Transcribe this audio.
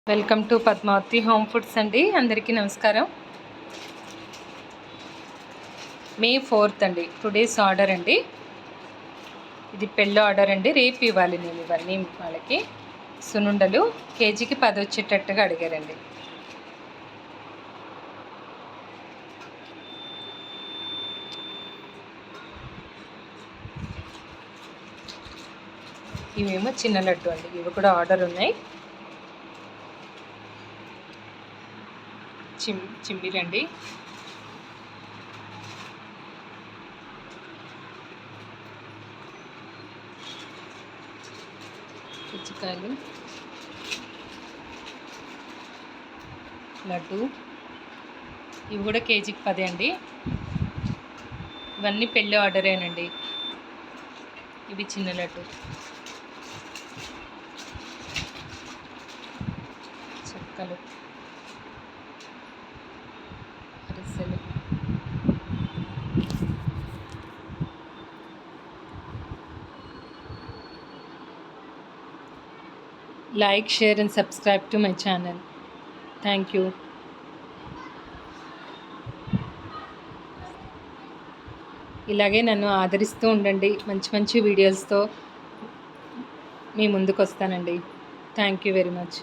Welcome to Padmavathi home foods అండి. అందరికీ నమస్కారం. మే 4th అండి, టుడేస్ ఆర్డర్ అండి. ఇది పెళ్ళి ఆర్డర్ అండి. రేపు ఇవ్వాలి నేను ఇవన్నీ వాళ్ళకి. సునుండలు కేజీకి 10 వచ్చేటట్టుగా అడిగారండి. ఇవేమో చిన్న లడ్డు అండి, ఇవి కూడా ఆర్డర్ ఉన్నాయి. చిమ్మిరండి. పుచ్చకాయలు, లడ్డు, ఇవి కూడా కేజీకి 10 అండి. ఇవన్నీ పెళ్ళి ఆర్డరేనండి. ఇవి చిన్న లడ్డు, చెక్కలు, అరిసెలు, like, share and subscribe to my channel. Thank you. ఇలాగే నన్ను ఆదరిస్తూ ఉండండి. మంచి మంచి వీడియోస్తో మీ ముందుకు వస్తానండి. Thank you very much.